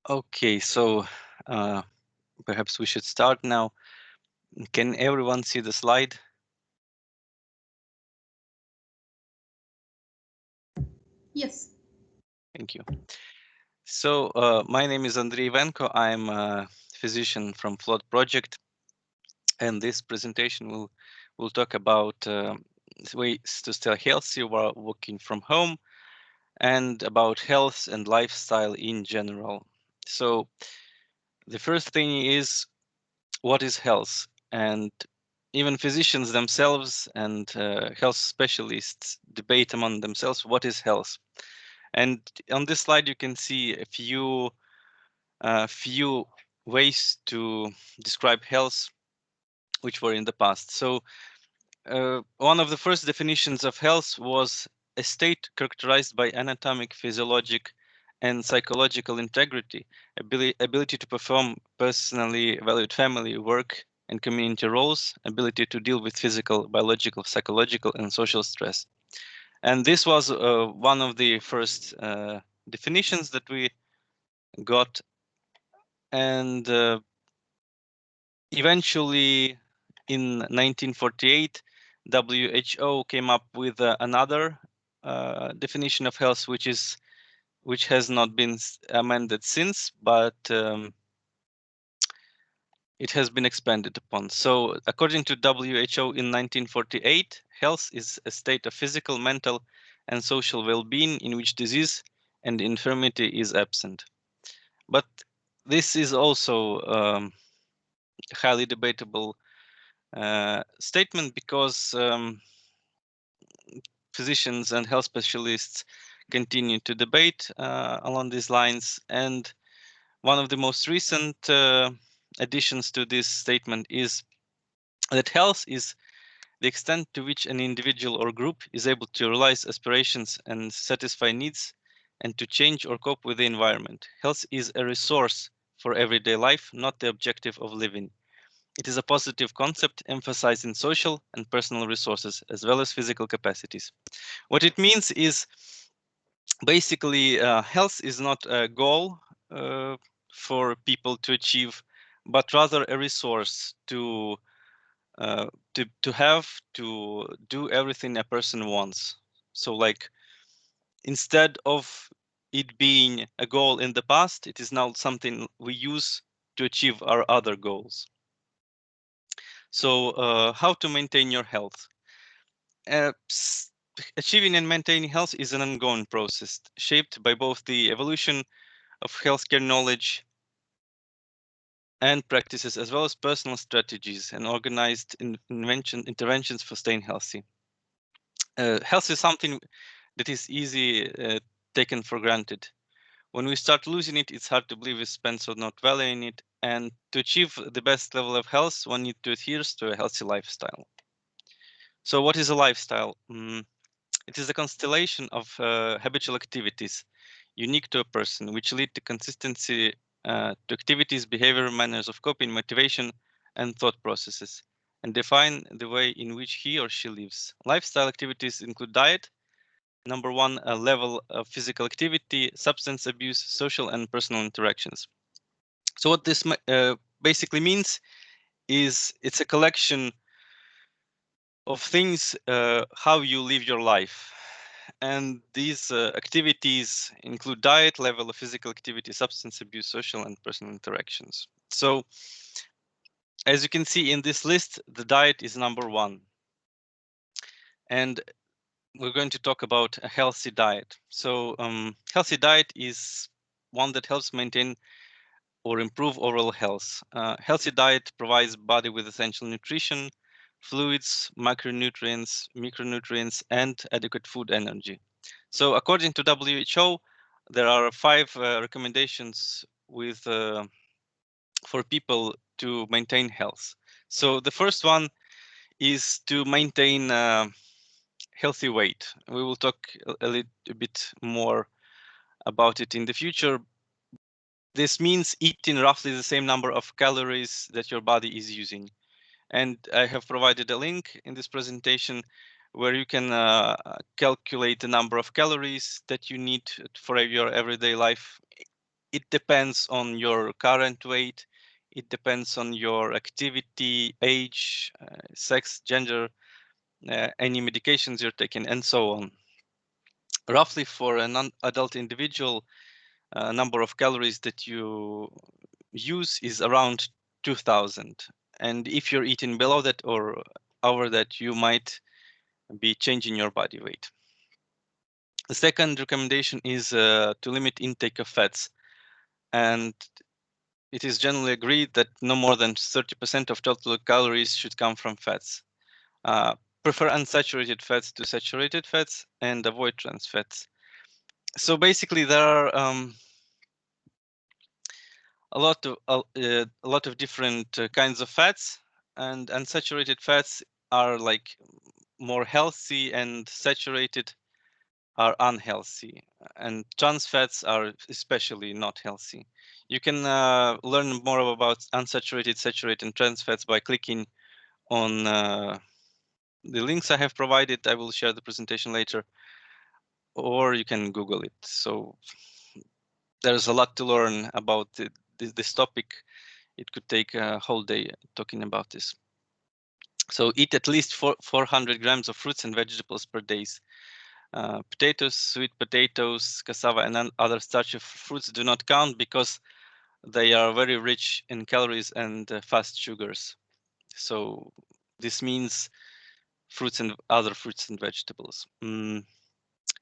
Okay, so perhaps we should start now. Can everyone see the slide? Yes. Thank you. So my name is Andrii Yevenko. I'm a physician from Flood Project, and this presentation will talk about ways to stay healthy while working from home, and about health and lifestyle in general. So the first thing is, what is health? And even physicians themselves and health specialists debate among themselves what is health. And on this slide, you can see a few ways to describe health which were in the past. So one of the first definitions of health was a state characterized by anatomic, physiologic, and psychological integrity, ability to perform personally valued family, work, and community roles, ability to deal with physical, biological, psychological, and social stress. And this was one of the first definitions that we got. And eventually, in 1948, WHO came up with another definition of health, which has not been amended since, but it has been expanded upon. So, according to WHO in 1948, health is a state of physical, mental, and social well-being in which disease and infirmity is absent. But this is also highly debatable statement, because physicians and health specialists continue to debate along these lines. And one of the most recent additions to this statement is that health is the extent to which an individual or group is able to realize aspirations and satisfy needs, and to change or cope with the environment. Health is a resource for everyday life, not the objective of living. It is a positive concept emphasizing social and personal resources as well as physical capacities. What it means is basically health is not a goal for people to achieve, but rather a resource to have to do everything a person wants. So, like, instead of it being a goal in the past, it is now something we use to achieve our other goals. So how to maintain your health? Achieving and maintaining health is an ongoing process shaped by both the evolution of healthcare knowledge and practices, as well as personal strategies and organized interventions for staying healthy. Health is something that is easy taken for granted. When we start losing it, it's hard to believe we spend so not valuing it. And to achieve the best level of health, one needs to adhere to a healthy lifestyle. So what is a lifestyle? It is a constellation of habitual activities unique to a person, which lead to consistency to activities, behavior, manners of coping, motivation, and thought processes, and define the way in which he or she lives. Lifestyle activities include diet, number one, a level of physical activity, substance abuse, social and personal interactions. So what this basically means is it's a collection of things, how you live your life. And these activities include diet, level of physical activity, substance abuse, social and personal interactions. So as you can see in this list, the diet is number one. And we're going to talk about a healthy diet. So healthy diet is one that helps maintain or improve overall health. Healthy diet provides body with essential nutrition, fluids, macronutrients, micronutrients, and adequate food energy. So according to WHO, there are 5 recommendations for people to maintain health. So the first one is to maintain healthy weight. We will talk a little bit more about it in the future. This means eating roughly the same number of calories that your body is using. And I have provided a link in this presentation where you can calculate the number of calories that you need for your everyday life it depends on your current weight. It depends on your activity, age, sex, gender, any medications you're taking, and so on. Roughly for a non-adult individual, number of calories that you use is around 2000. And if you're eating below that or over that, you might be changing your body weight. The second recommendation is to limit intake of fats. And it is generally agreed that no more than 30% of total calories should come from fats. Prefer unsaturated fats to saturated fats and avoid trans fats. So basically, there are a lot of different kinds of fats, and unsaturated fats are like more healthy, and saturated are unhealthy, and trans fats are especially not healthy. You can learn more about unsaturated, saturated, and trans fats by clicking on the links I have provided. I will share the presentation later, or you can Google it. So there's a lot to learn about this topic. It could take a whole day talking about this. So eat at least 400 grams of fruits and vegetables per day. Potatoes, sweet potatoes, cassava, and other starchy fruits do not count because they are very rich in calories and fast sugars. So this means fruits and other fruits and vegetables.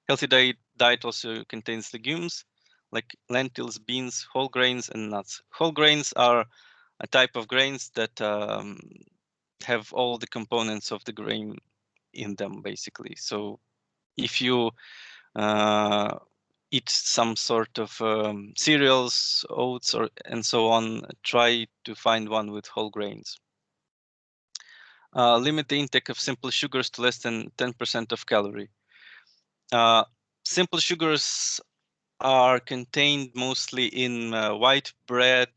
Healthy diet also contains legumes like lentils, beans, whole grains, and nuts. Whole grains are a type of grains that have all the components of the grain in them, basically. So if you eat some sort of cereals, oats, and so on, try to find one with whole grains. Limit the intake of simple sugars to less than 10% of calorie. Simple sugars are contained mostly in white bread,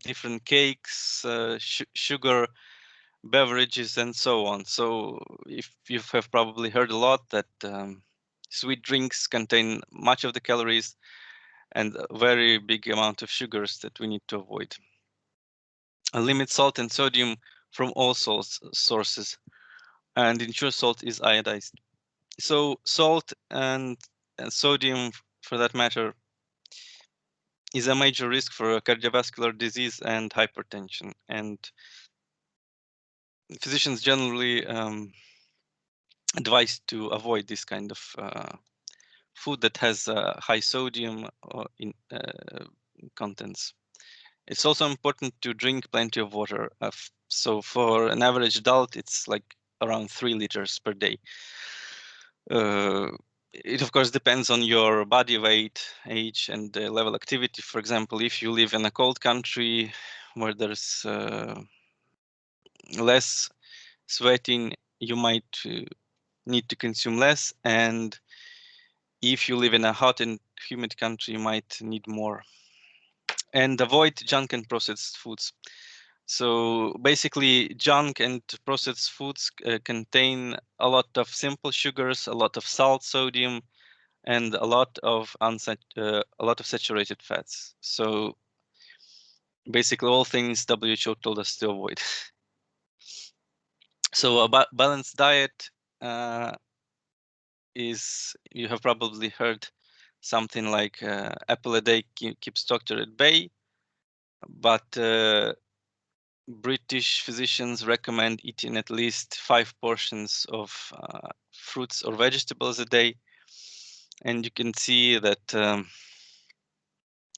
different cakes, sugar, beverages, and so on. So if you have probably heard a lot that sweet drinks contain much of the calories and a very big amount of sugars that we need to avoid. Limit salt and sodium from all sources, and ensure salt is iodized. So salt and sodium, for that matter, is a major risk for cardiovascular disease and hypertension. And physicians generally advise to avoid this kind of food that has high sodium in contents. It's also important to drink plenty of water. So for an average adult, it's like around 3 liters per day. It of course depends on your body weight, age, and level activity. For example, if you live in a cold country where there's less sweating, you might need to consume less, and if you live in a hot and humid country, you might need more. And avoid junk and processed foods. So basically, junk and processed foods contain a lot of simple sugars, a lot of salt, sodium, and a lot of saturated fats. So basically, all things WHO told us to avoid. So a balanced diet is, you have probably heard something like apple a day keeps doctor at bay, but British physicians recommend eating at least 5 portions of fruits or vegetables a day. And you can see that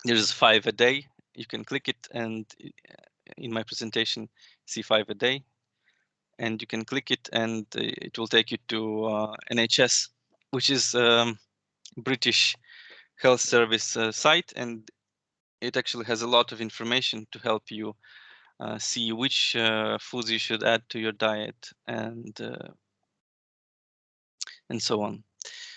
there's 5 a day. You can click it, and in my presentation, see 5 a day. And you can click it, and it will take you to NHS, which is British Health Service site, and it actually has a lot of information to help you see which foods you should add to your diet, and so on.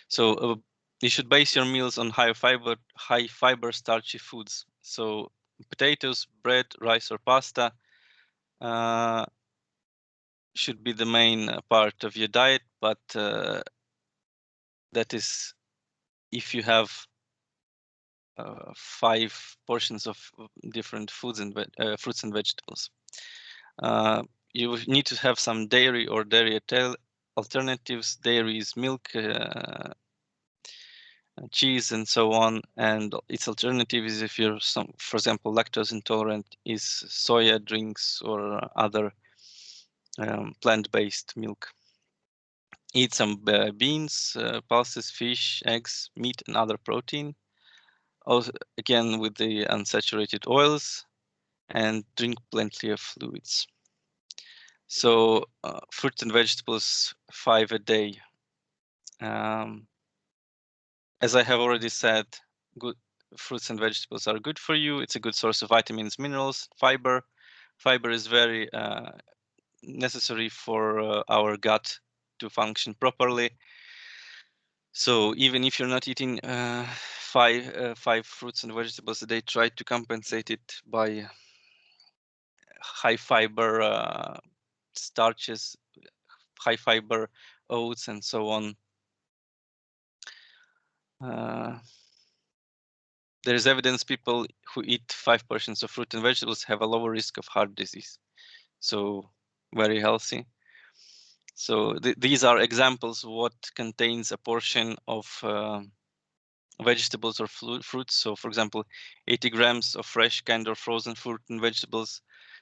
So you should base your meals on high fiber starchy foods. So potatoes, bread, rice, or pasta should be the main part of your diet, but that is if you have 5 portions of different foods and fruits and vegetables. You need to have some dairy or dairy alternatives. Dairy is milk, cheese, and so on. And its alternative is if you're for example, lactose intolerant, is soya drinks or other plant-based milk. Eat some beans, pulses, fish, eggs, meat, and other protein. Also, again, with the unsaturated oils, and drink plenty of fluids. So fruits and vegetables 5 a day. As I have already said, good fruits and vegetables are good for you. It's a good source of vitamins, minerals, fiber. Fiber is very necessary for our gut to function properly. So even if you're not eating 5 fruits and vegetables a day, try to compensate it by high fiber starches, high fiber oats, and so on. There is evidence people who eat 5 portions of fruit and vegetables have a lower risk of heart disease. So very healthy. So these are examples of what contains a portion of vegetables or fruits. So for example, 80 grams of fresh canned or frozen fruit and vegetables,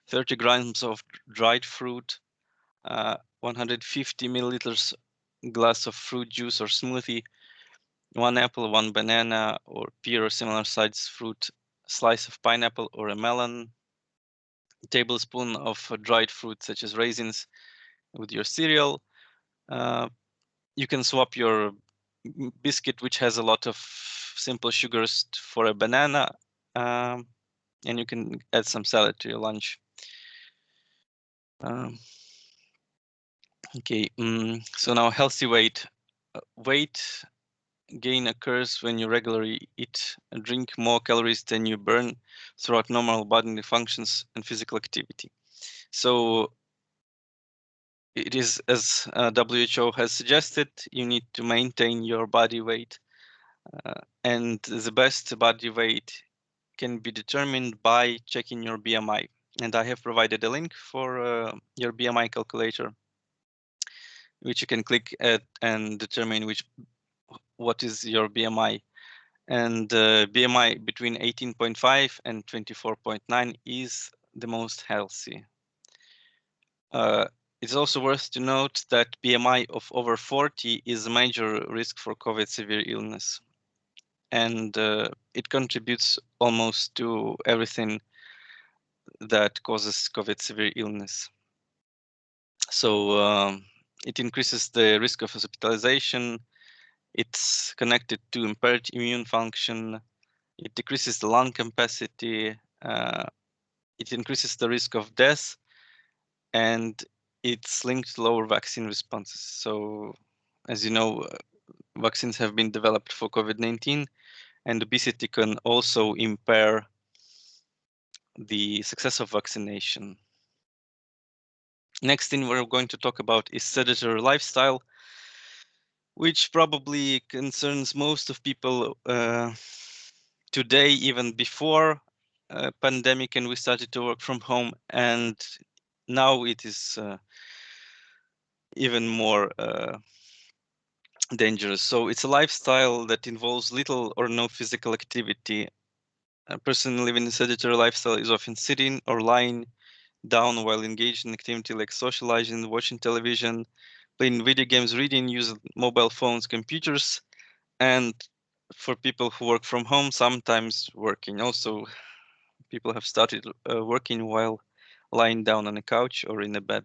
30 grams of dried fruit, 150 milliliters glass of fruit juice or smoothie, 1 apple, 1 banana or pear or similar sized fruit, slice of pineapple or a melon, a tablespoon of dried fruit such as raisins with your cereal. You can swap your biscuit, which has a lot of simple sugars, for a banana, and you can add some salad to your lunch. Okay, so now healthy weight. Weight gain occurs when you regularly eat and drink more calories than you burn throughout normal bodily functions and physical activity. So it is, as WHO has suggested, you need to maintain your body weight. And the best body weight can be determined by checking your BMI. And I have provided a link for your BMI calculator, which you can click at and determine what is your BMI. And BMI between 18.5 and 24.9 is the most healthy. It's also worth to note that BMI of over 40 is a major risk for COVID severe illness. And it contributes almost to everything that causes COVID severe illness. So it increases the risk of hospitalization. It's connected to impaired immune function. It decreases the lung capacity. It increases the risk of death, and it's linked to lower vaccine responses. So, as you know, vaccines have been developed for COVID-19, and obesity can also impair the success of vaccination. Next thing we're going to talk about is sedentary lifestyle, which probably concerns most of people today, even before pandemic and we started to work from home, and now it is even more dangerous. So it's a lifestyle that involves little or no physical activity. A person living a sedentary lifestyle is often sitting or lying down while engaged in activity like socializing, watching television, playing video games, reading, using mobile phones, computers, and for people who work from home, sometimes working. Also, people have started working while lying down on a couch or in a bed.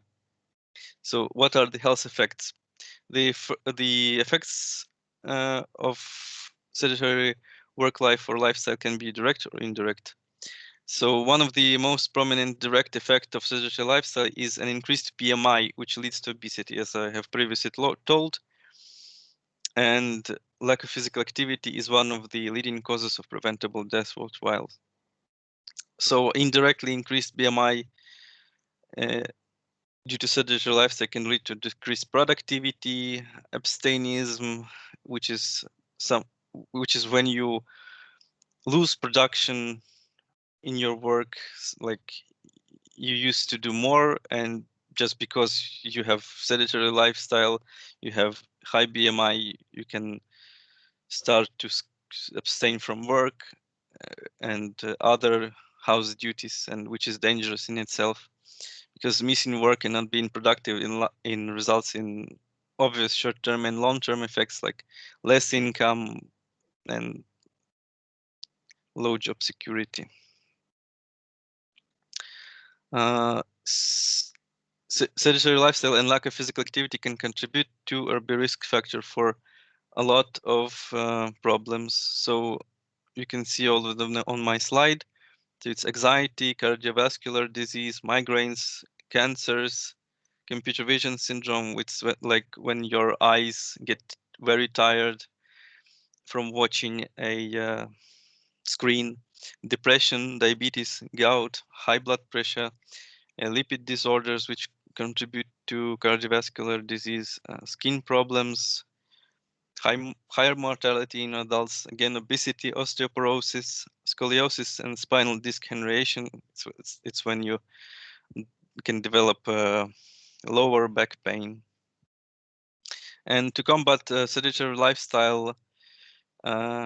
So what are the health effects? The effects of sedentary work life or lifestyle can be direct or indirect. So one of the most prominent direct effect of sedentary lifestyle is an increased BMI, which leads to obesity, as I have previously told. And lack of physical activity is one of the leading causes of preventable death worldwide. So indirectly increased BMI due to sedentary lifestyle can lead to decreased productivity, abstainism, which is when you lose production in your work, like you used to do more, and just because you have sedentary lifestyle, you have high BMI, you can start to abstain from work and other house duties, and which is dangerous in itself, because missing work and not being productive in results in obvious short-term and long-term effects like less income and low job security. Sedentary lifestyle and lack of physical activity can contribute to or be risk factor for a lot of problems. So you can see all of them on my slide. So it's anxiety, cardiovascular disease, migraines, cancers, computer vision syndrome, which like when your eyes get very tired from watching a screen, depression, diabetes, gout, high blood pressure, lipid disorders, which contribute to cardiovascular disease, skin problems, higher mortality in adults, again, obesity, osteoporosis, scoliosis, and spinal disc herniation. It's when you can develop lower back pain. And to combat sedentary lifestyle,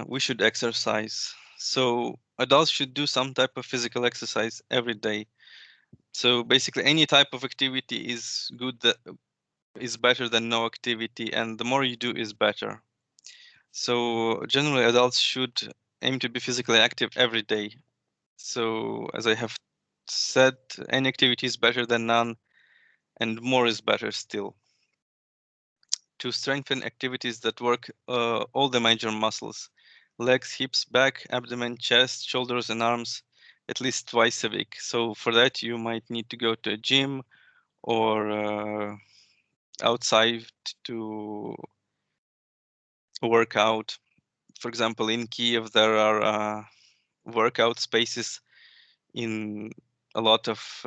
we should exercise. So adults should do some type of physical exercise every day. So basically, any type of activity is good, that is better than no activity, and the more you do is better. So generally, adults should aim to be physically active every day. So as I have said, any activity is better than none, and more is better still. To strengthen activities that work all the major muscles, legs, hips, back, abdomen, chest, shoulders, and arms, at least twice a week. So for that, you might need to go to a gym or outside to work out. For example, in Kiev, there are workout spaces in a lot of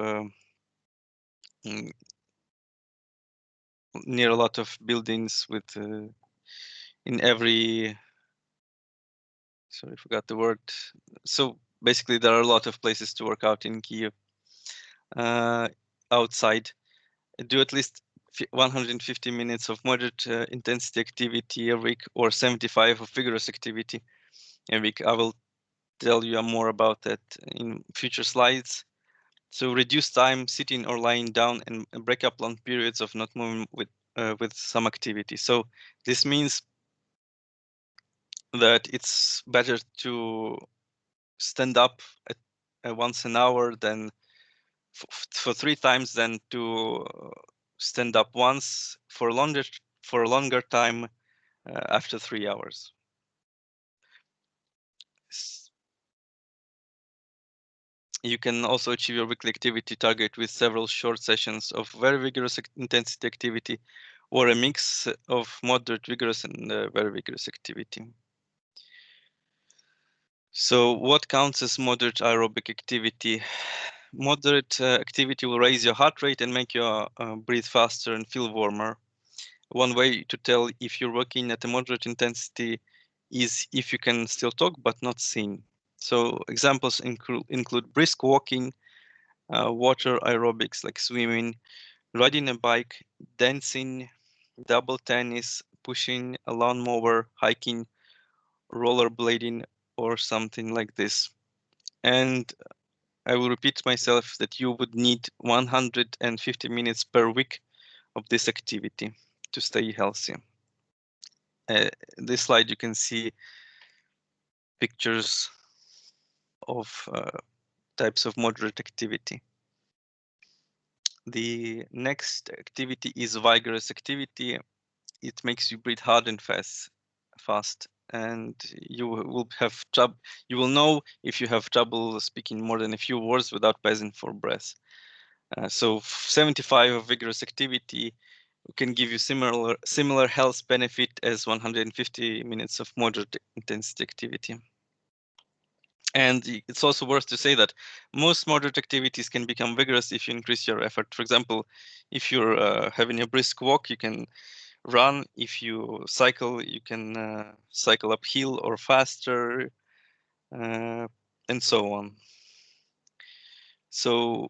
near a lot of buildings with in every, sorry, I forgot the word. So basically, there are a lot of places to work out in Kiev. Outside, do at least 150 minutes of moderate intensity activity a week, or 75 of vigorous activity a week. I will tell you more about that in future slides. So reduce time sitting or lying down, and break up long periods of not moving with some activity. So this means that it's better to stand up once an hour than for 3 times than to stand up once for a longer time after 3 hours. You can also achieve your weekly activity target with several short sessions of very vigorous intensity activity, or a mix of moderate vigorous and very vigorous activity. So what counts as moderate aerobic activity? Moderate activity will raise your heart rate and make you breathe faster and feel warmer. One way to tell if you're working at a moderate intensity is if you can still talk but not sing. So examples include brisk walking, water aerobics like swimming, riding a bike, dancing, double tennis, pushing a lawnmower, hiking, rollerblading, or something like this. And I will repeat myself that you would need 150 minutes per week of this activity to stay healthy. This slide, you can see pictures of types of moderate activity. The next activity is vigorous activity. It makes you breathe hard and fast, and you will have trouble. You will know if you have trouble speaking more than a few words without pausing for breath. So 75 of vigorous activity can give you similar health benefit as 150 minutes of moderate intensity activity. And it's also worth to say that most moderate activities can become vigorous if you increase your effort. For example, if you're having a brisk walk, you can run. If you cycle, you can cycle uphill or faster. and so on. So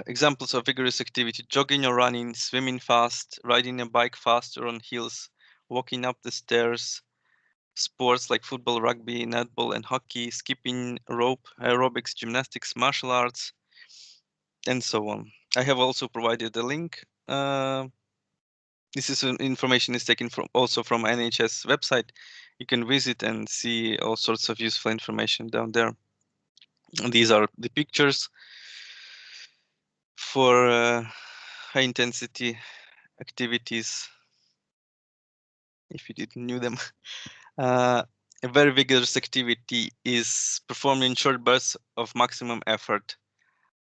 examples of vigorous activity: jogging or running, swimming fast, riding a bike faster on hills, walking up the stairs, sports like football, rugby, netball, and hockey, skipping rope, aerobics, gymnastics, martial arts, and so on. I have also provided a link. This is information is taken from also from NHS website. You can visit and see all sorts of useful information down there. And these are the pictures for high intensity activities. If you didn't knew them, a very vigorous activity is performed in short bursts of maximum effort.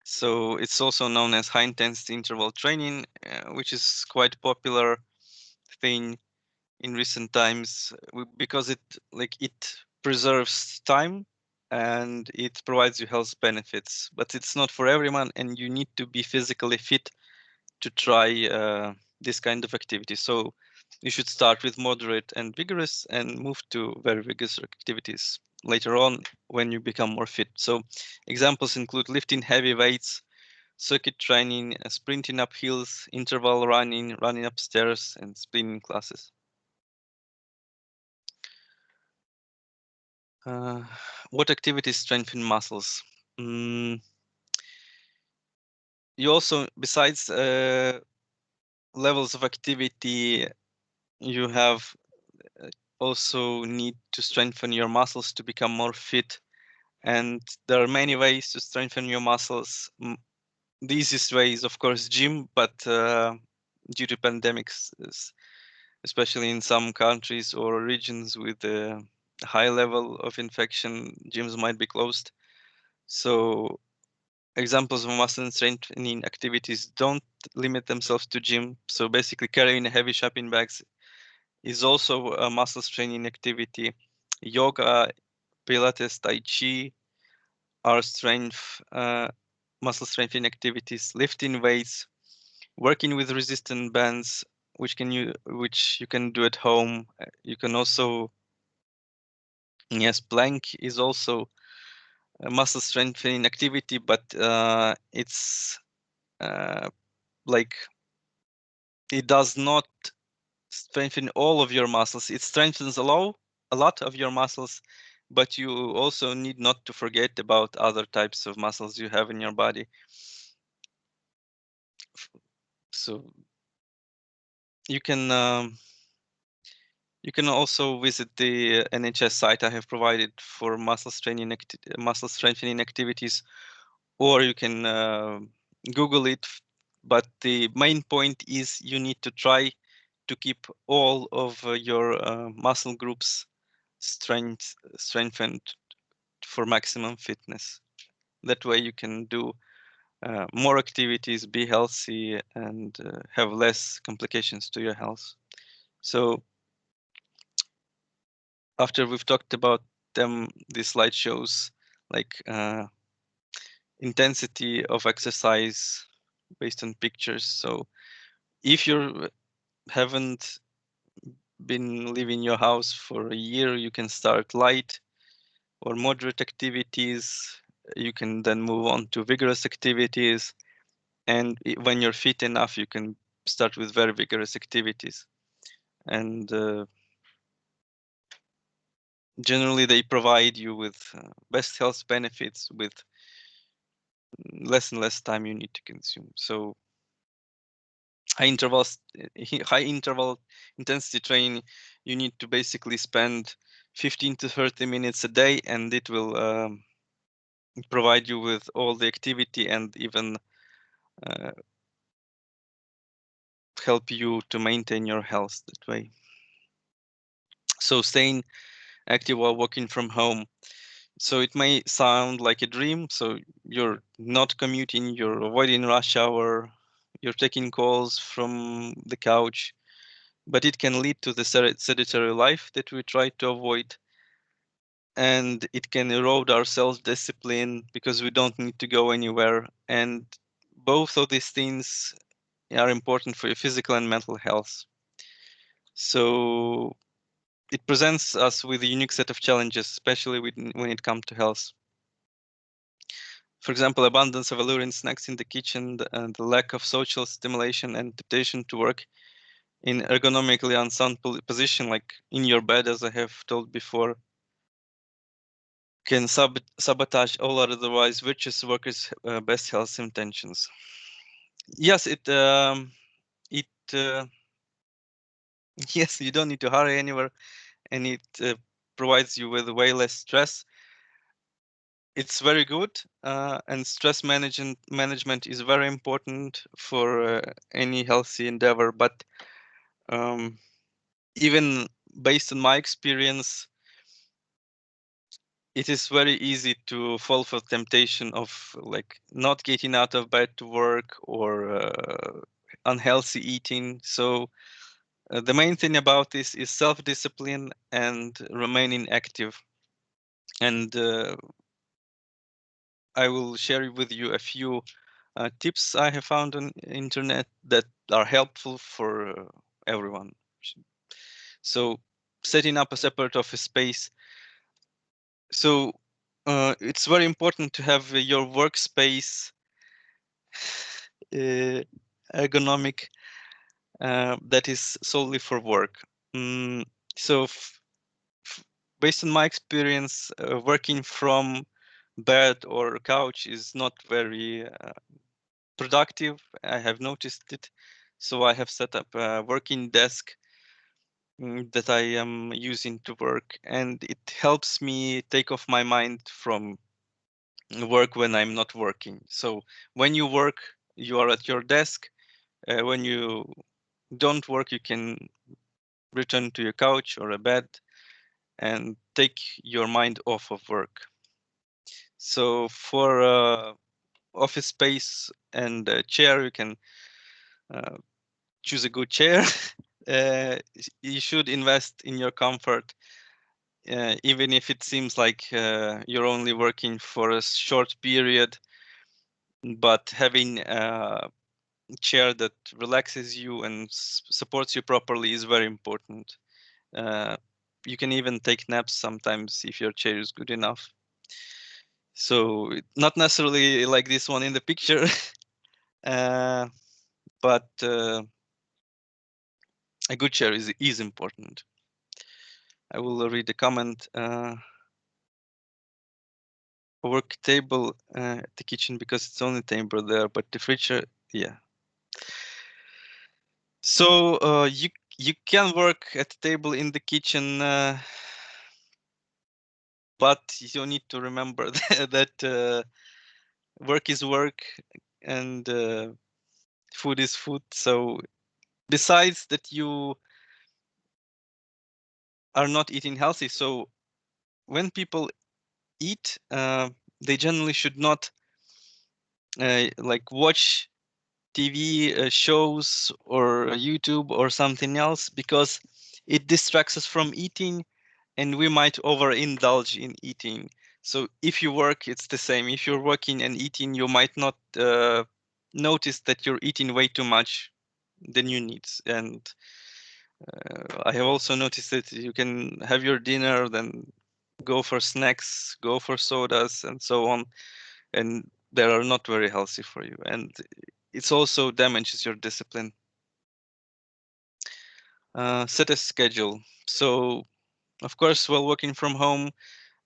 So it's also known as high intensity interval training, which is quite popular thing in recent times because it preserves time and it provides you health benefits, but it's not for everyone, and you need to be physically fit to try this kind of activity. So you should start with moderate and vigorous and move to very vigorous activities later on when you become more fit. So examples include lifting heavy weights, circuit training, sprinting up hills, interval running, running upstairs, and spinning classes. What activities strengthen muscles? Mm, you also, besides levels of activity, you have also need to strengthen your muscles to become more fit. And there are many ways to strengthen your muscles. The easiest way is, of course, gym, but due to pandemics, especially in some countries or regions with a high level of infection, gyms might be closed. So examples of muscle strengthening activities don't limit themselves to gym. So basically carrying heavy shopping bags is also a muscle training activity. Yoga, Pilates, Tai Chi are muscle strengthening activities. Lifting weights, working with resistant bands, which you can do at home. You can also, yes, plank is also a muscle strengthening activity, but it's like it does not strengthen all of your muscles. It strengthens a lot of your muscles, but you also need not to forget about other types of muscles you have in your body. So you can also visit the NHS site I have provided for muscle strengthening activities, or you can Google it. But the main point is you need to try to keep all of your muscle groups strengthened for maximum fitness. That way you can do more activities, be healthy, and have less complications to your health. So after we've talked about them, this slide shows like intensity of exercise based on pictures. So if you haven't been leaving your house for a year, you can start light or moderate activities. You can then move on to vigorous activities. And when you're fit enough, you can start with very vigorous activities. And generally, they provide you with best health benefits with less and less time you need to consume. So high interval intensity training, you need to basically spend 15 to 30 minutes a day, and it will provide you with all the activity and even uh, help you to maintain your health that way. So staying active while working from home. So it may sound like a dream. So you're not commuting, you're avoiding rush hour, you're taking calls from the couch, but it can lead to the sedentary life that we try to avoid. And it can erode our self-discipline because we don't need to go anywhere. And both of these things are important for your physical and mental health. So it presents us with a unique set of challenges, especially when it comes to health. For example, abundance of alluring snacks in the kitchen, and the lack of social stimulation and temptation to work in ergonomically unsound position, like in your bed, as I have told before, can sabotage all otherwise virtuous workers' best health intentions. Yes, it yes, you don't need to hurry anywhere, and it provides you with way less stress. It's very good, and stress management is very important for any healthy endeavor. But even based on my experience, it is very easy to fall for temptation of like not getting out of bed to work or unhealthy eating. So the main thing about this is self-discipline and remaining active. And I will share with you a few tips I have found on internet that are helpful for everyone. So setting up a separate office space. So it's very important to have your workspace uh, ergonomic that is solely for work. Mm, so based on my experience, working from bed or couch is not very productive. I have noticed it. So I have set up a working desk that I am using to work, and it helps me take off my mind from work when I'm not working. So when you work, you are at your desk. When you don't work, you can return to your couch or a bed and take your mind off of work. So for office space and a chair, you can uh, choose a good chair. You should invest in your comfort, even if it seems like you're only working for a short period. But having a chair that relaxes you and supports you properly is very important. Uh, you can even take naps sometimes if your chair is good enough. So not necessarily like this one in the picture, but a good chair is important. I will read the comment. Work table at the kitchen because it's only table there, but the fridge, yeah. So you can work at the table in the kitchen, but you need to remember that work is work and food is food. So besides that, you are not eating healthy. So when people eat, they generally should not like watch TV shows or YouTube or something else, because it distracts us from eating and we might overindulge in eating. So if you work, it's the same. If you're working and eating, you might not notice that you're eating way too much than you need. And I have also noticed that you can have your dinner, then go for snacks, go for sodas, and so on, and they are not very healthy for you. And it's also damages your discipline. Set a schedule. So, of course, while working from home,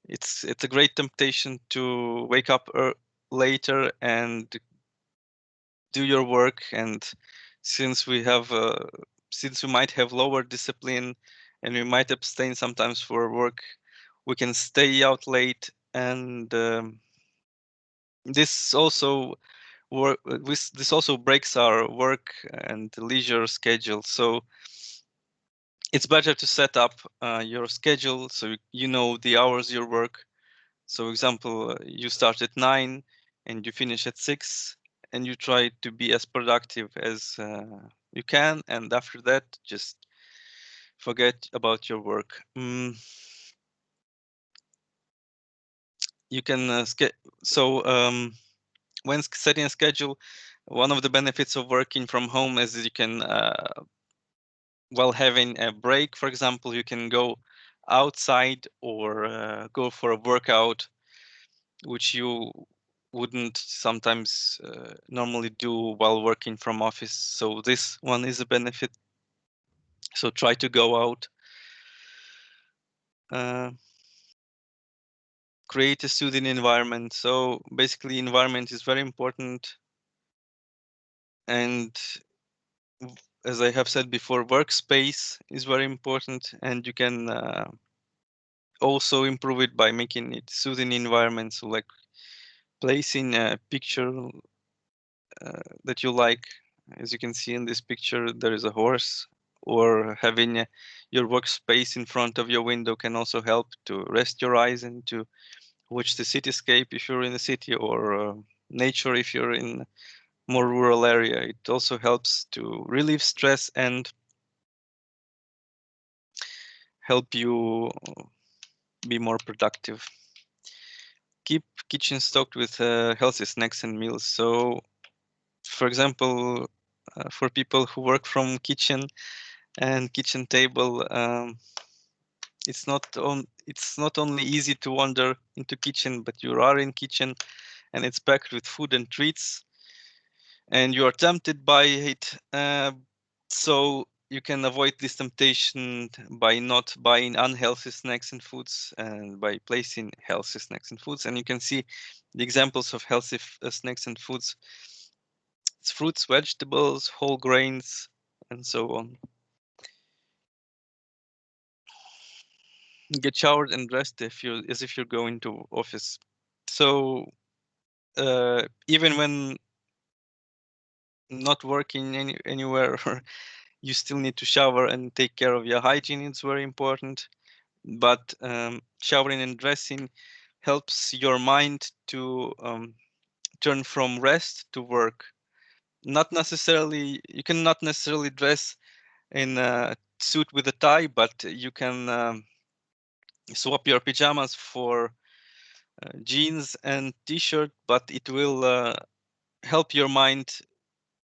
it's a great temptation to wake up later and do your work. And since we have since we might have lower discipline and we might abstain sometimes for work, we can stay out late, and this also this also breaks our work and leisure schedule. So it's better to set up your schedule so you know the hours you work. So example, you start at 9 and you finish at 6, and you try to be as productive as you can, and after that just forget about your work. You can so when setting a schedule, one of the benefits of working from home is you can while having a break, for example, you can go outside or go for a workout, which you wouldn't sometimes normally do while working from office. So this one is a benefit. So try to go out. Create a soothing environment. So basically environment is very important. And as I have said before, workspace is very important, and you can also improve it by making it soothing environment. So like placing a picture that you like. As you can see in this picture, there is a horse, or having your workspace in front of your window can also help to rest your eyes and to watch the cityscape if you're in the city, or nature if you're in more rural area. It also helps to relieve stress and help you be more productive. Keep kitchen stocked with healthy snacks and meals. So, for example, for people who work from kitchen and kitchen table, it's not only easy to wander into kitchen, but you are in kitchen and it's packed with food and treats, and you are tempted by it. So you can avoid this temptation by not buying unhealthy snacks and foods, and by placing healthy snacks and foods. And you can see the examples of healthy snacks and foods. It's fruits, vegetables, whole grains, and so on. Get showered and dressed as if you're going to office. So even when not working anywhere, you still need to shower and take care of your hygiene. It's very important. But showering and dressing helps your mind to turn from rest to work. Not necessarily, you cannot necessarily dress in a suit with a tie, but you can swap your pajamas for jeans and t-shirt, but it will help your mind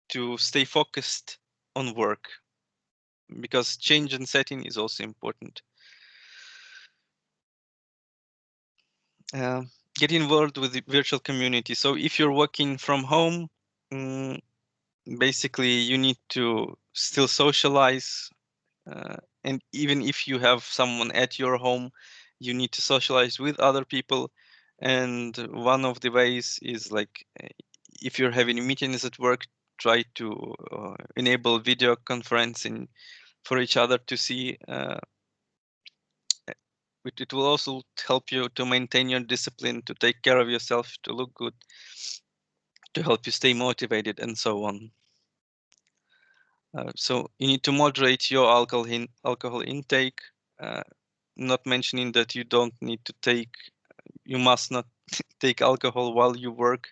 to stay focused on work, because change in setting is also important. Get involved with the virtual community. So if you're working from home, mm, basically you need to still socialize, and even if you have someone at your home, you need to socialize with other people. And one of the ways is like, if you're having meetings at work, try to enable video conferencing for each other to see. It will also help you to maintain your discipline, to take care of yourself, to look good, to help you stay motivated, and so on. So you need to moderate your alcohol intake, not mentioning that you must not take alcohol while you work.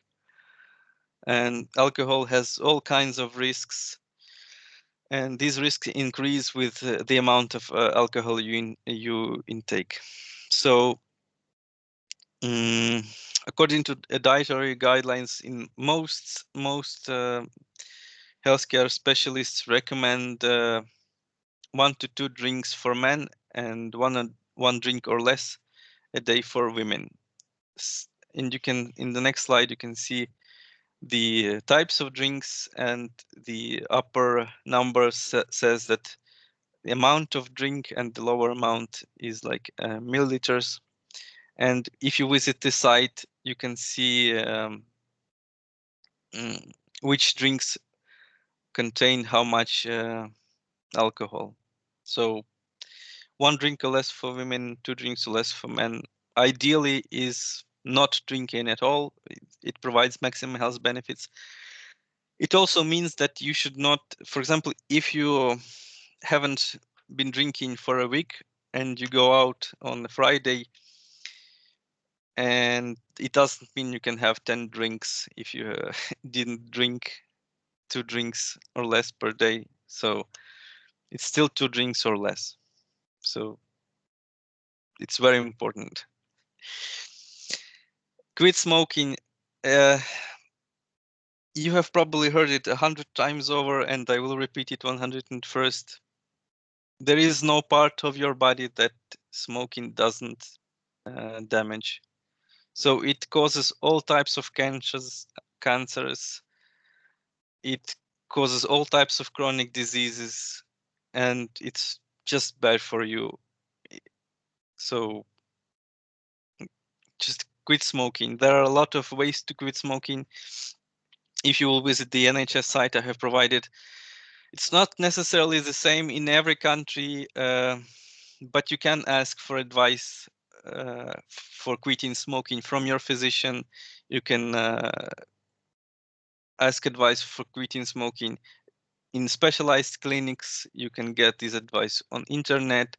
And alcohol has all kinds of risks, and these risks increase with the amount of alcohol you intake. So according to dietary guidelines, in most healthcare specialists recommend 1 to 2 drinks for men and one drink or less a day for women. And you can, in the next slide, you can see the types of drinks, and the upper number says that the amount of drink, and the lower amount is like milliliters. And if you visit the site, you can see which drinks contain how much alcohol. So 1 drink or less for women, 2 drinks or less for men. Ideally is not drinking at all. It provides maximum health benefits. It also means that you should not, for example, if you haven't been drinking for a week and you go out on a Friday, and it doesn't mean you can have 10 drinks if you didn't drink 2 drinks or less per day. So it's still 2 drinks or less. So it's very important. Quit smoking. Uh, you have probably heard it 100 times over, and I will repeat it 101st. there is no part of your body that smoking doesn't damage. So it causes all types of cancers. It causes all types of chronic diseases, and it's just bad for you. So just quit smoking. There are a lot of ways to quit smoking. If you will visit the NHS site I have provided, it's not necessarily the same in every country, but you can ask for advice for quitting smoking from your physician. You can ask advice for quitting smoking in specialized clinics. You can get this advice on internet,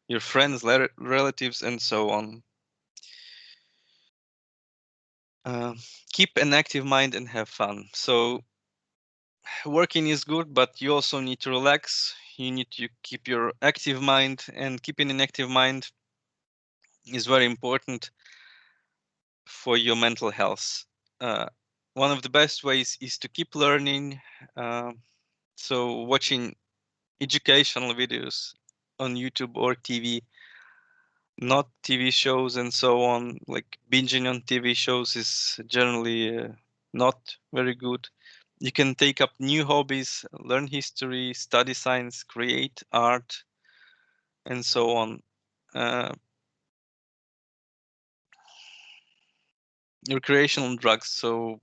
your friends, relatives, and so on. Uh, Keep an active mind and have fun. So working is good, but you also need to relax. You need to keep your active mind, and keeping an active mind is very important for your mental health. Uh, One of the best ways is to keep learning. Uh, so watching educational videos on YouTube or TV, not TV shows and so on. Like binging on TV shows is generally not very good. You can take up new hobbies, learn history, study science, create art, and so on. Uh, Recreational drugs. So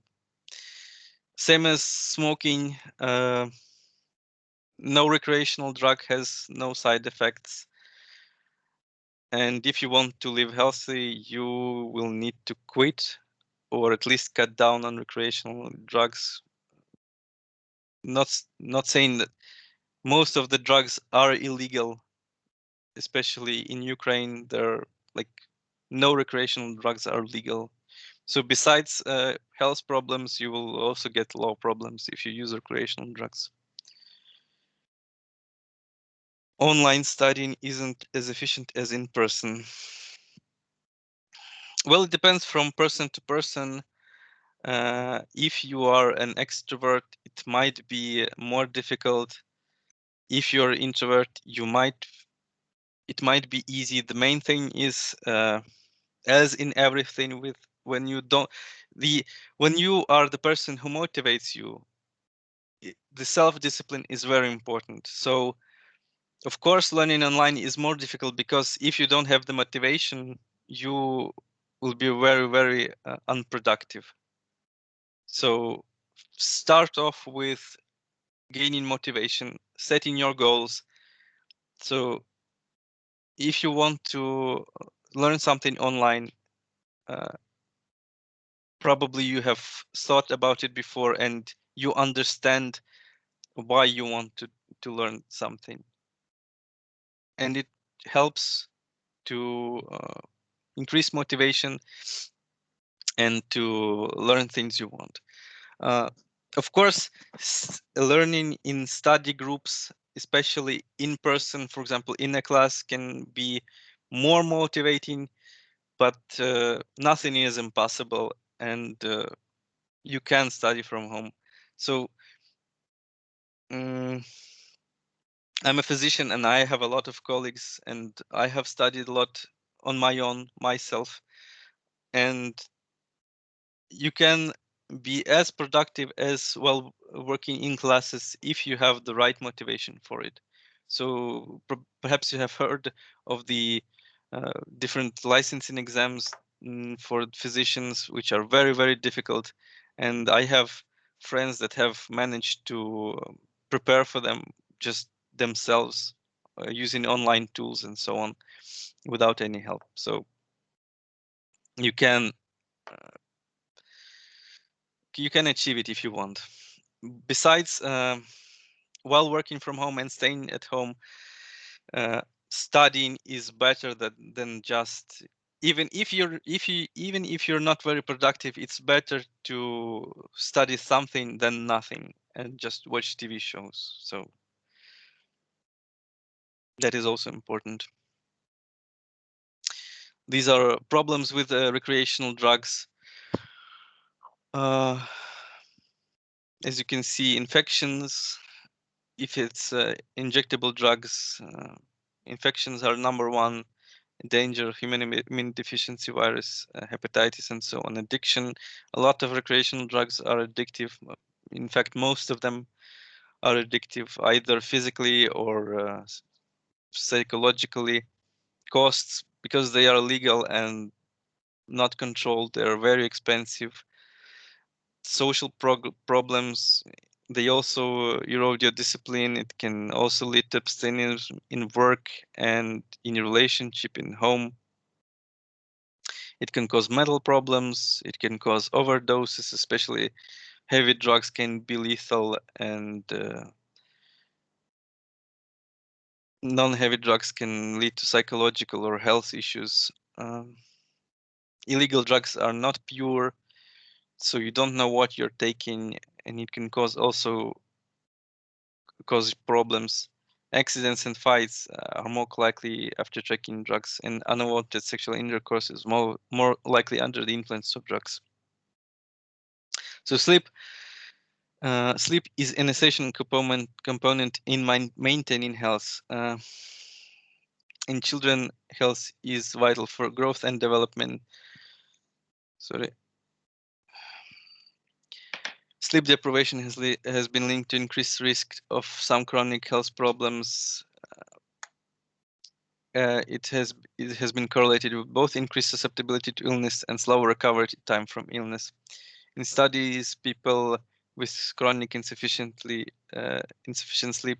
same as smoking, no recreational drug has no side effects. And if you want to live healthy, you will need to quit or at least cut down on recreational drugs. Not saying that most of the drugs are illegal, especially in Ukraine. There are like no recreational drugs are legal. So besides health problems, you will also get law problems if you use recreational drugs. Online studying isn't as efficient as in person. Well, it depends from person to person. If you are an extrovert, it might be more difficult. If you're an introvert, it might be easy. The main thing is, as in everything, with when you don't the when you are the person who motivates you, the self-discipline is very important. So of course, learning online is more difficult because if you don't have the motivation, you will be very, very unproductive. So start off with gaining motivation, setting your goals. So if you want to learn something online, uh, probably you have thought about it before and you understand why you want to learn something. And it helps to increase motivation and to learn things you want. Uh, of course, learning in study groups, especially in person, for example, in a class, can be more motivating, but nothing is impossible, and you can study from home. So um, I'm a physician, and I have a lot of colleagues, and I have studied a lot on my own myself, and you can be as productive as well working in classes if you have the right motivation for it. So perhaps you have heard of the different licensing exams for physicians, which are very, very difficult. And I have friends that have managed to prepare for them just themselves using online tools and so on without any help. So you can achieve it if you want. Besides, while working from home and staying at home, uh, studying is better than just even if you're not very productive, it's better to study something than nothing and just watch TV shows. So that is also important. These are problems with recreational drugs. Uh, as you can see, infections, if it's injectable drugs, infections are number one danger: human immune deficiency virus, hepatitis, and so on. Addiction: a lot of recreational drugs are addictive. In fact, most of them are addictive, either physically or psychologically. Costs: because they are legal and not controlled, they are very expensive. Social problems: they also erode your discipline. It can also lead to abstinence in work and in your relationship, in home. It can cause mental problems. It can cause overdoses, especially heavy drugs can be lethal, and non-heavy drugs can lead to psychological or health issues. Illegal drugs are not pure, so you don't know what you're taking, and it can also cause problems. Accidents and fights are more likely after taking drugs, and unwanted sexual intercourse is more likely under the influence of drugs. So sleep is an essential component in maintaining health. In children, health is vital for growth and development. Sorry. Sleep deprivation has been linked to increased risk of some chronic health problems. It has been correlated with both increased susceptibility to illness and slower recovery time from illness. In studies, people with chronic insufficient sleep,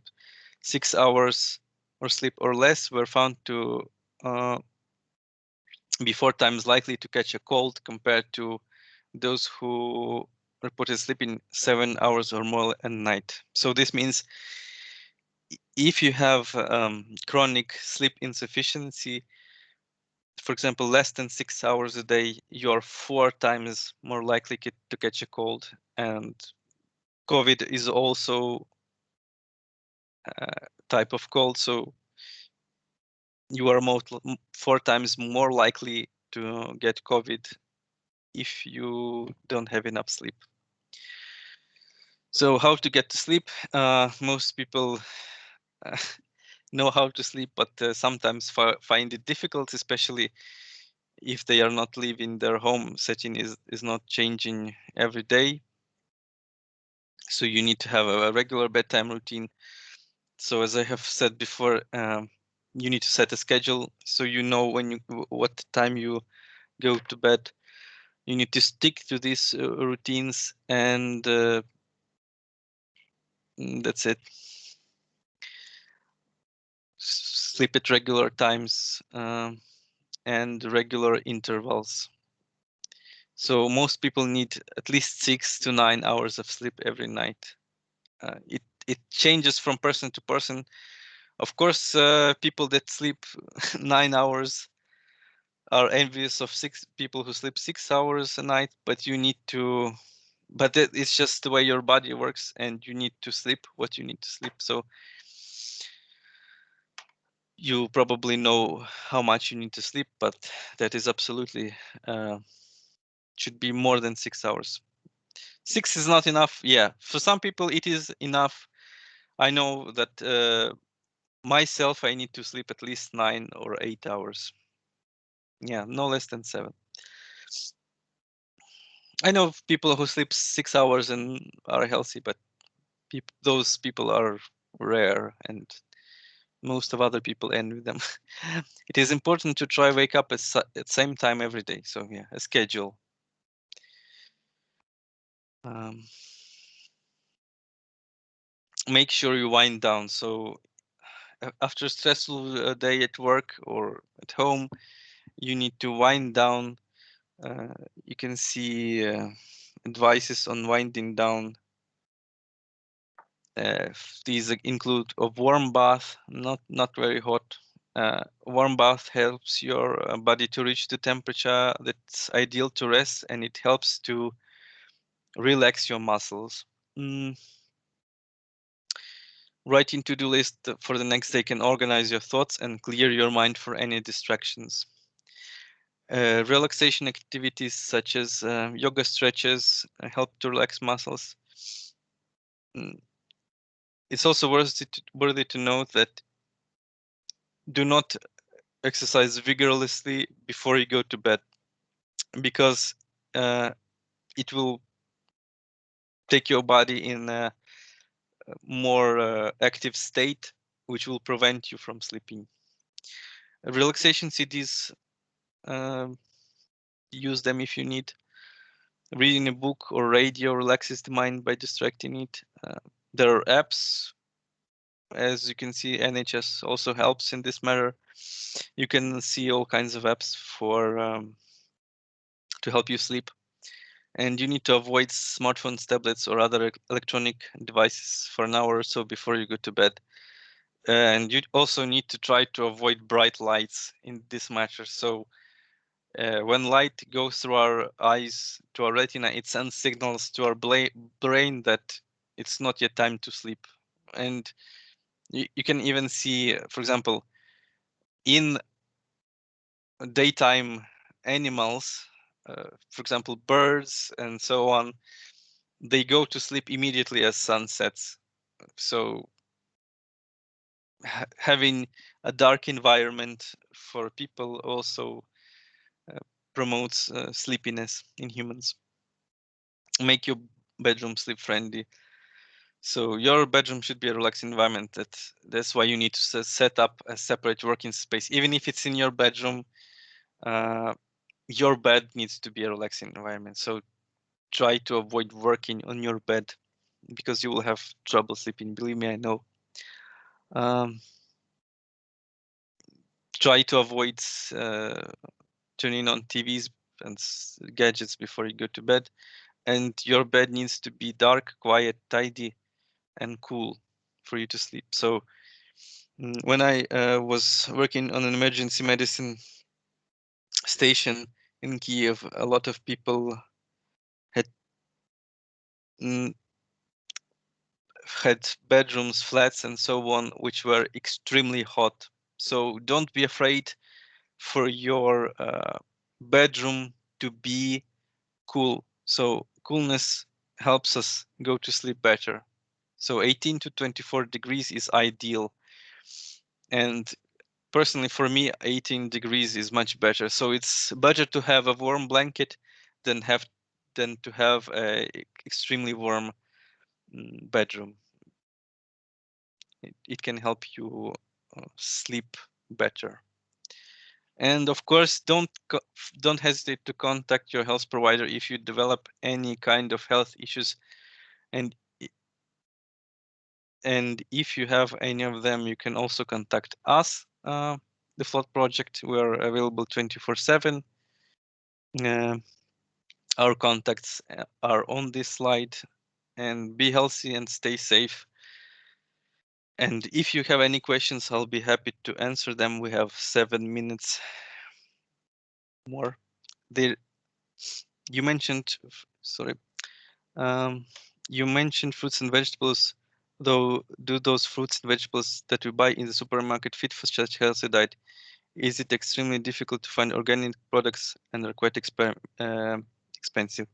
6 hours or sleep or less, were found to be 4 times likely to catch a cold compared to those who reported sleeping 7 hours or more a night. So this means if you have chronic sleep insufficiency, for example, less than 6 hours a day, you're 4 times more likely to catch a cold. And COVID is also a type of cold, so you are 4 times more likely to get COVID if you don't have enough sleep. So how to get to sleep? Most people know how to sleep, but sometimes find it difficult, especially if they are not living their home setting is not changing every day. So you need to have a regular bedtime routine. So as I have said before, you need to set a schedule so you know what time you go to bed. You need to stick to these routines, and that's it. Sleep at regular times and regular intervals. So most people need at least 6 to 9 hours of sleep every night. It changes from person to person. Of course, people that sleep 9 hours are envious of people who sleep 6 hours a night, but you need to. But it's just the way your body works, and you need to sleep what you need to sleep. So you probably know how much you need to sleep, but that is absolutely should be more than 6 hours. 6 is not enough. Yeah, for some people it is enough. I know that myself, I need to sleep at least 9 or 8 hours. Yeah, no less than 7. I know people who sleep 6 hours and are healthy, but those people are rare, and most of other people envy them. It is important to try wake up at same time every day. So yeah, a schedule. Make sure you wind down. So after a stressful day at work or at home, you need to wind down. You can see advices on winding down. These include a warm bath, not very hot. Warm bath helps your body to reach the temperature that's ideal to rest, and it helps to relax your muscles. Writing to-do list for the next day can organize your thoughts and clear your mind for any distractions. Relaxation activities such as yoga stretches help to relax muscles. It's also worthy to note that do not exercise vigorously before you go to bed, because it will take your body in a more active state, which will prevent you from sleeping. Relaxation CDs, use them if you need. Reading a book or radio relaxes the mind by distracting it. There are apps. As you can see, NHS also helps in this matter. You can see all kinds of apps for to help you sleep. And you need to avoid smartphones, tablets, or other electronic devices for an hour or so before you go to bed. And you also need to try to avoid bright lights in this matter. So when light goes through our eyes to our retina, it sends signals to our brain that it's not yet time to sleep. And you can even see, for example, in daytime animals, for example, birds and so on, they go to sleep immediately as sun sets. So having a dark environment for people also promotes sleepiness in humans. Make your bedroom sleep friendly. So your bedroom should be a relaxed environment. That's why you need to set up a separate working space. Even if it's in your bedroom, your bed needs to be a relaxing environment. So try to avoid working on your bed, because you will have trouble sleeping. Believe me, I know. Try to avoid turning on TVs and gadgets before you go to bed. And your bed needs to be dark, quiet, tidy, and cool for you to sleep. So when I was working on an emergency medicine station in Kiev, a lot of people had mm, had bedrooms, flats, and so on, which were extremely hot. So don't be afraid for your bedroom to be cool. So coolness helps us go to sleep better. So 18 to 24 degrees is ideal. And personally, for me, 18 degrees is much better. So it's better to have a warm blanket than to have a extremely warm bedroom. It can help you sleep better. And of course, don't hesitate to contact your health provider if you develop any kind of health issues. And if you have any of them, you can also contact us, the Float Project. We are available 24/7. Our contacts are on this slide. And be healthy and stay safe. And if you have any questions, I'll be happy to answer them. We have 7 minutes more. There, you mentioned, sorry, you mentioned fruits and vegetables. Though, do those fruits and vegetables that we buy in the supermarket fit for such healthy diet? Is it extremely difficult to find organic products and are quite expensive?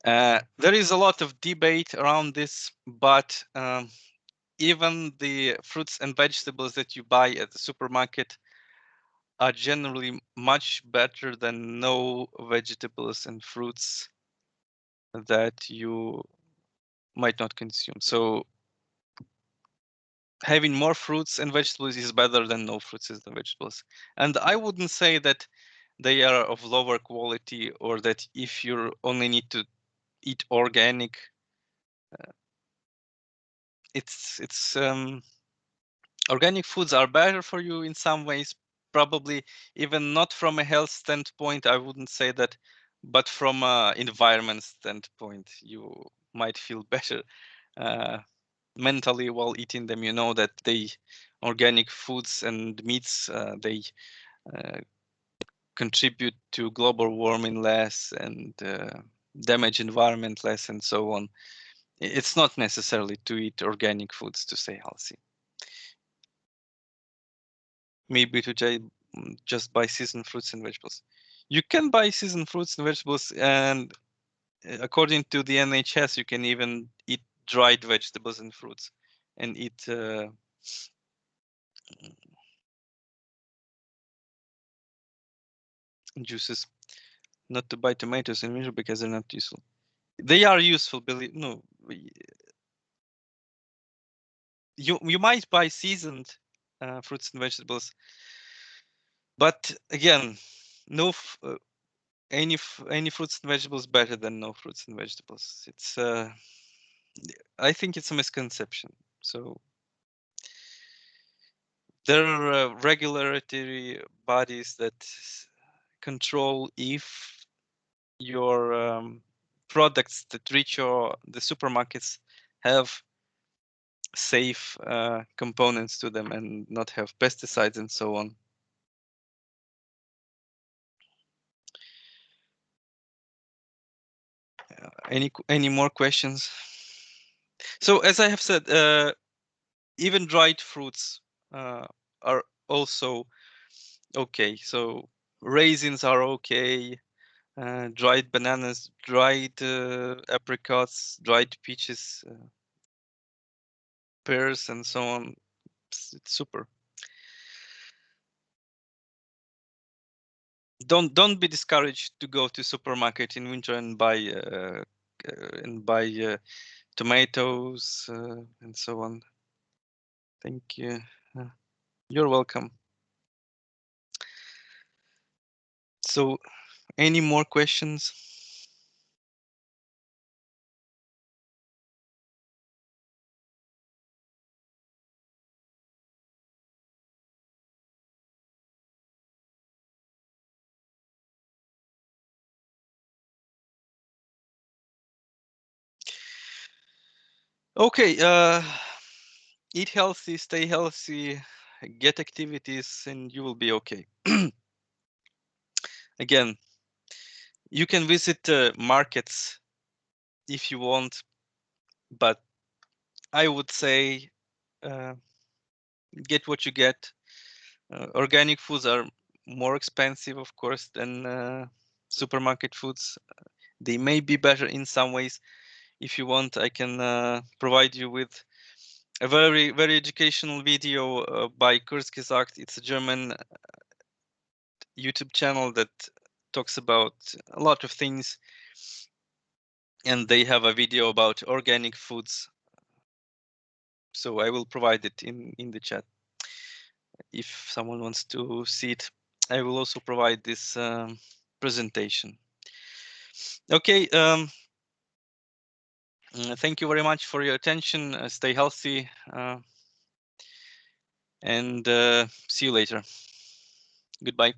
There is a lot of debate around this, but even the fruits and vegetables that you buy at the supermarket are generally much better than no vegetables and fruits that you might not consume. So having more fruits and vegetables is better than no fruits and vegetables. And I wouldn't say that they are of lower quality, or that if you only need to eat organic, it's organic foods are better for you in some ways, probably even not from a health standpoint, I wouldn't say that, but from an environment standpoint, you might feel better mentally while eating them. You know that organic foods and meats, they contribute to global warming less and damage environment less and so on. It's not necessarily to eat organic foods to stay healthy. Maybe to just buy seasoned fruits and vegetables. You can buy seasoned fruits and vegetables, and according to the NHS, you can even eat dried vegetables and fruits. and eat juices. Not to buy tomatoes in winter because they're not useful. They are useful, believe no. You might buy seasoned fruits and vegetables, but again, no any fruits and vegetables better than no fruits and vegetables. It's I think it's a misconception. So there are regulatory bodies that control if your products that reach the supermarkets have safe components to them and not have pesticides and so on. Any more questions? So as I have said, even dried fruits are also okay. So raisins are okay. Dried bananas, dried apricots, dried peaches, pears, and so on. It's super. Don't be discouraged to go to supermarket in winter and buy tomatoes and so on. Thank you. You're welcome. So, any more questions? Okay. Eat healthy, stay healthy, get activities, and you will be okay. Again, you can visit markets if you want, but I would say get what you get. Organic foods are more expensive, of course, than supermarket foods. They may be better in some ways. If you want, I can provide you with a very educational video by Kurzgesagt. It's a German YouTube channel that talks about a lot of things, and they have a video about organic foods. So I will provide it in the chat if someone wants to see it. I will also provide this presentation. Okay. Thank you very much for your attention. Stay healthy, and see you later. Goodbye.